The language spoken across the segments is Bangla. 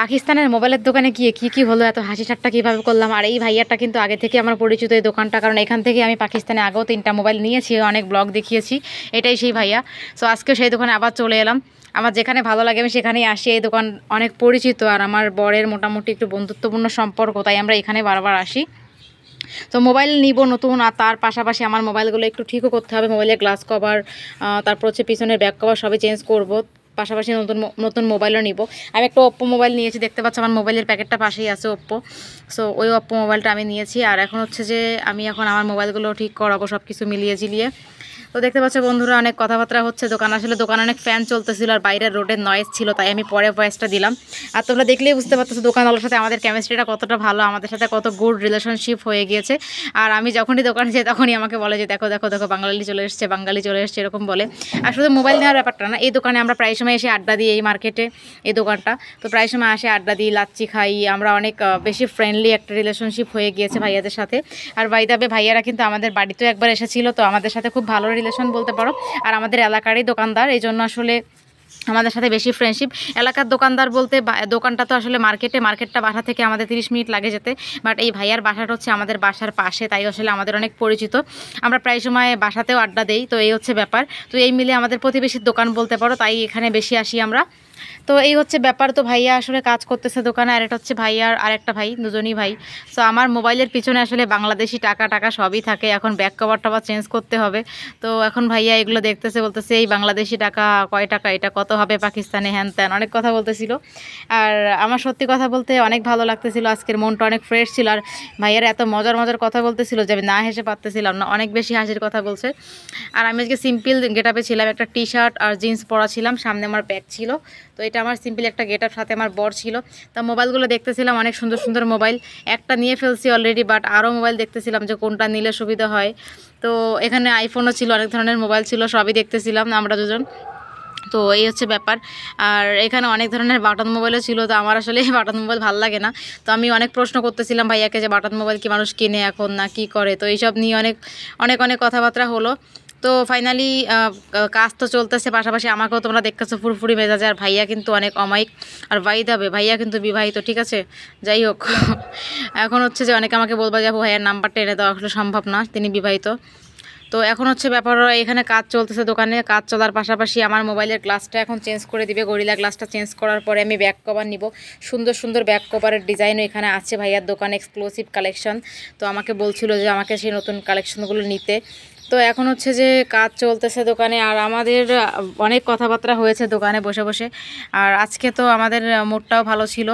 পাকিস্তানের মোবাইলের দোকানে গিয়ে কি হলো, এত হাসি ঠাট্টা কীভাবে করলাম। আর এই ভাইয়াটা কিন্তু আগে থেকে আমার পরিচিত এই দোকানটা, কারণ এখান থেকে আমি পাকিস্তানে আগেও 3টা মোবাইল নিয়েছি, অনেক ব্লগ দেখিয়েছি। এটাই সেই ভাইয়া। সো আজকেও সেই দোকানে আবার চলে এলাম। আমার যেখানে ভালো লাগে আমি সেখানেই আসি। এই দোকান অনেক পরিচিত আর আমার বরের মোটামুটি একটু বন্ধুত্বপূর্ণ সম্পর্ক, তাই আমরা এখানে বারবার আসি। তো মোবাইল নিব নতুন, আর তার পাশাপাশি আমার মোবাইলগুলো একটু ঠিকও করতে হবে। মোবাইলের গ্লাস কভার, তারপর হচ্ছে পিছনের ব্যাক কভার সবই চেঞ্জ করব। পাশাপাশি নতুন নতুন মোবাইলও নিব। আমি একটা ওপ্পো মোবাইল নিয়েছি, দেখতে পাচ্ছি আমার মোবাইলের প্যাকেটটা পাশেই আছে ওপ্পো। সো ওই ওপ্পো মোবাইলটা আমি নিয়েছি। আর এখন হচ্ছে যে আমি এখন আমার মোবাইলগুলো ঠিক করাবো, সব কিছু মিলিয়ে ঝিলিয়ে। তো দেখতে পাচ্ছ বন্ধুরা, অনেক কথাবার্তা হচ্ছে দোকান, আসলে দোকানে অনেক ফ্যান চলতেছিল আর বাইরের রোডের নয়েজ ছিল, তাই আমি পরে ভয়েসটা দিলাম। আর তোমরা দেখলেই বুঝতে পারতেছো দোকানওয়ালার সাথে আমাদের কেমিস্ট্রিটা কতটা ভালো, আমাদের সাথে কত গুড রিলেশনশিপ হয়ে গিয়েছে। আর আমি যখনই দোকানে যাই তখনই আমাকে বলে যে দেখো দেখো দেখো বাঙালি চলে এসছে, বাঙালি চলে এসছে, এরকম বলে। আর শুধু মোবাইল নেওয়ার ব্যাপারটা না, এই দোকানে আমরা প্রায় সময় এসে আড্ডা দিই। এই মার্কেটে এই দোকানটা, তো প্রায় সময় আসে আড্ডা দিই, লাচ্ছি খাই আমরা। অনেক বেশি ফ্রেন্ডলি একটা রিলেশনশিপ হয়ে গিয়েছে ভাইয়াদের সাথে। আর বাইদাবে ভাইয়ারা কিন্তু আমাদের বাড়িতেও একবার এসেছিলো, তো আমাদের সাথে খুব ভালো রিলেশন বলতে পারো। আর আমাদের এলাকারই দোকানদার, এই জন্য আসলে আমাদের সাথে বেশি ফ্রেন্ডশিপ। এলাকার দোকানদার বলতে দোকানটা তো আসলে মার্কেটটা বাসা থেকে আমাদের 30 মিনিট লাগে যেতে, বাট এই ভাইয়ার বাসাটা হচ্ছে আমাদের বাসার পাশে, তাই আসলে আমাদের অনেক পরিচিত। আমরা প্রায় সময় বাসাতেও আড্ডা দেই, তো এই হচ্ছে ব্যাপার। তো এই মিলে আমাদের প্রতিবেশীর দোকান বলতে পারো, তাই এখানে বেশি আসি আমরা। তো এই হচ্ছে ব্যাপার। তো ভাইয়া আসলে কাজ করতেছে দোকানে, আর এটা হচ্ছে ভাইয়ার আর একটা ভাই, দুজনই ভাই। সো আমার মোবাইলের পিছনে আসলে বাংলাদেশি টাকা সবই থাকে। এখন ব্যাক কভার টাভার চেঞ্জ করতে হবে। তো এখন ভাইয়া এগুলো দেখতেছে, বলতেছে এই বাংলাদেশি টাকা কয় টাকা, এটা কত হবে পাকিস্তানে, হ্যান ত্যান অনেক কথা বলতেছিল। আর আমার সত্যি কথা বলতে অনেক ভালো লাগতেছিল, আজকের মনটা অনেক ফ্রেশ ছিল। আর ভাইয়ার এত মজার কথা বলতেছিল যে আমি না হেসে পারতেছিলাম না, অনেক বেশি হাসির কথা বলছে। আর আমি আজকে সিম্পল গেটআপে ছিলাম, একটা টি শার্ট আর জিন্স পরা ছিলাম, সামনে আমার ব্যাগ ছিল। তো এটা আমার সিম্পল একটা গেটআপ, সাথে আমার বর ছিল। তা মোবাইলগুলো দেখতেছিলাম, অনেক সুন্দর সুন্দর মোবাইল। একটা নিয়ে ফেলছি অলরেডি, বাট আরও মোবাইল দেখতেছিলাম যে কোনটা নিলে সুবিধা হয়। তো এখানে আইফোনও ছিল, অনেক ধরনের মোবাইল ছিল, সবই দেখতেছিলাম আমরা দুজন। তো এই হচ্ছে ব্যাপার। আর এখানে অনেক ধরনের বাটন মোবাইলও ছিল, তো আমার আসলে বাটন মোবাইল ভালো লাগে না। তো আমি অনেক প্রশ্ন করতেছিলাম ভাইয়াকে যে বাটন মোবাইল কি মানুষ কিনে এখন না কি করে। তো এইসব নিয়ে অনেক অনেক অনেক কথাবার্তা হলো। তো ফাইনালি কাজ তো চলতেছে, পাশাপাশি আমাকেও তোমরা দেখতেছো ফুরফুরি মেজাজে। আর ভাইয়া কিন্তু অনেক অমায়িক। আর ভাইয়া কিন্তু বিবাহিত, ঠিক আছে। যাই হোক, এখন হচ্ছে যে অনেকে আমাকে বলবা যে ভাইয়ার নাম্বারটা এনে দেওয়া আসলে সম্ভব না, তিনি বিবাহিত। তো এখন হচ্ছে ব্যাপার, এখানে কাজ চলতেছে দোকানে। কাজ চলার পাশাপাশি আমার মোবাইলের গ্লাসটা এখন চেঞ্জ করে দিবে। গরিলা গ্লাসটা চেঞ্জ করার পরে আমি ব্যাক কভার নিব। সুন্দর সুন্দর ব্যাক কভারের ডিজাইনও এখানে আছে ভাইয়ার দোকানে, এক্সক্লুসিভ কালেকশন। তো আমাকে বলছিল যে আমাকে সেই নতুন কালেকশনগুলো নিতে। তো এখন হচ্ছে যে কাজ চলতেছে দোকানে, আর আমাদের অনেক কথাবার্তা হয়েছে দোকানে বসে বসে। আর আজকে তো আমাদের মুডটাও ভালো ছিল,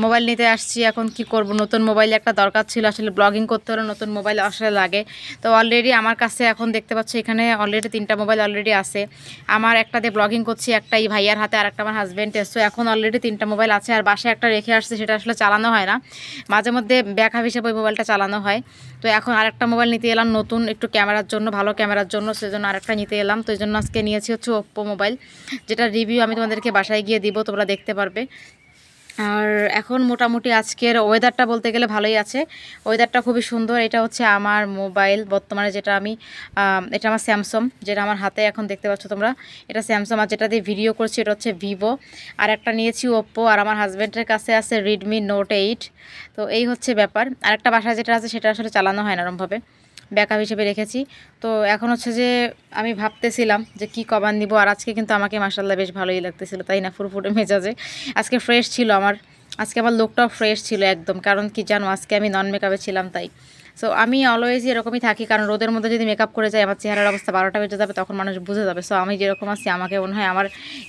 মোবাইল নিতে আসছি। এখন কি করব, নতুন মোবাইল একটা দরকার ছিল, আসলে ব্লগিং করতে হলে নতুন মোবাইল আসলে লাগে। তো অলরেডি আমার কাছে এখন দেখতে পাচ্ছি এখানে অলরেডি 3টা মোবাইল অলরেডি আছে। আমার একটা দিয়ে ব্লগিং করছি, একটা এই ভাইয়ার হাতে, আর একটা আমার হাজব্যান্ডের। সো এখন অলরেডি 3টা মোবাইল আছে। আর বাসায় একটা রেখে আসছে, সেটা আসলে চালানো হয় না, মাঝে মধ্যে ব্যাকআপ হিসেবে ওই মোবাইলটা চালানো হয়। তো এখন আরেকটা মোবাইল নিতে এলাম নতুন, একটু ক্যামেরার জন্য, ভালো ক্যামেরার জন্য, সেজন্য আরেকটা নিতে এলাম। তো এই জন্য আজকে নিয়েছি হচ্ছে ওপ্পো মোবাইল, যেটা রিভিউ আমি তোমাদেরকে বাসায় গিয়ে দিব, তোমরা দেখতে পারবে। আর এখন মোটামুটি আজকের ওয়েদারটা বলতে গেলে ভালোই আছে, ওয়েদারটা খুবই সুন্দর। এটা হচ্ছে আমার মোবাইল বর্তমানে, যেটা আমি এটা আমার স্যামসাং, যেটা আমার হাতে এখন দেখতে পাচ্ছ তোমরা, এটা স্যামসাং। আর যেটা দিয়ে ভিডিও করছি এটা হচ্ছে ভিভো। আর একটা নিয়েছি ওপ্পো। আর আমার হাজব্যান্ডের কাছে আছে রেডমি নোট 8। তো এই হচ্ছে ব্যাপার। আর একটা বাসায় যেটা আছে সেটা আসলে চালানো হয় না এরমভাবে, ব্যাকআপ হিসেবে রেখেছি। তো এখন হচ্ছে যে আমি ভাবতেছিলাম যে কি কভার নিব। আর আজকে কিন্তু আমাকে মাশাআল্লাহ বেশ ভালোই লাগতেছিল, তাই না, ফুরফুরে মেজাজে। আজকে ফ্রেশ ছিল আজকে আমার লুকটাও ফ্রেশ ছিল একদম, কারণ কি জানো, আজকে আমি নন মেকআপে ছিলাম তাই। সো আমি অলওয়েজই এরকমই থাকি, কারণ রোদের মধ্যে যদি মেকআপ করে যাই আমার চেহারার অবস্থা 12টা বেজে যাবে, তখন মানুষ বুঝে যাবে। সো আমি যেরকম আছি আমাকে মনে হয় আমার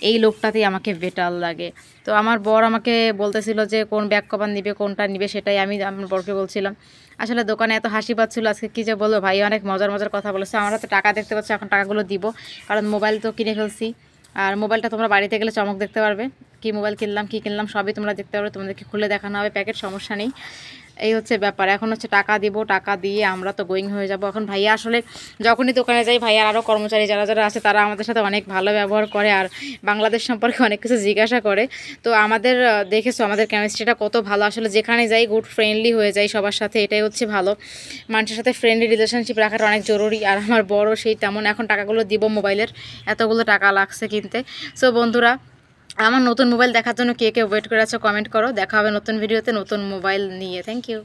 এই লুকটাতেই আমাকে বেটার লাগে। তো আমার বর আমাকে বলতেছিল যে কোন ব্যাক কভার নিবে, কোনটা নিবে, সেটাই আমি আমার বরকে বলছিলাম। আসলে দোকানে এত হাসি পাচ্ছিল আজকে, কী যে বলবো, ভাই অনেক মজার কথা বলেছে। আমার হাতে টাকা দেখতে পাচ্ছি, এখন টাকাগুলো দিব, কারণ মোবাইল তো কিনে ফেলছি। আর মোবাইলটা তোমরা বাড়িতে গেলে চমক দেখতে পারবে, কি মোবাইল কিনলাম কী কিনলাম সবই তোমরা দেখতে পারবে, তোমাদেরকে খুলে দেখানো হবে প্যাকেট, সমস্যা নেই। এই হচ্ছে ব্যাপার। এখন হচ্ছে টাকা দিব, টাকা দিয়ে আমরা তো গোয়িং হয়ে যাব। এখন ভাইয়া আসলে যখনই দোকানে যাই, ভাইয়ার আরও কর্মচারী যারা যারা আছে তারা আমাদের সাথে অনেক ভালো ব্যবহার করে, আর বাংলাদেশ সম্পর্কে অনেক কিছু জিজ্ঞাসা করে। তো আমাদের দেখেছো আমাদের কেমিস্ট্রিটা কত ভালো, আসলে যেখানে যাই গুড ফ্রেন্ডলি হয়ে যাই সবার সাথে, এটাই হচ্ছে ভালো। মানুষের সাথে ফ্রেন্ডলি রিলেশনশিপ রাখাটা অনেক জরুরি। আর আমার বড় সেই তেমন, এখন টাকাগুলো দিব মোবাইলের, এতগুলো টাকা লাগছে কিনতে। সো বন্ধুরা, আমার নতুন মোবাইল দেখার জন্য কে কে ওয়েট করে আছো কমেন্ট করো। দেখা হবে নতুন ভিডিওতে নতুন মোবাইল নিয়ে। Thank you.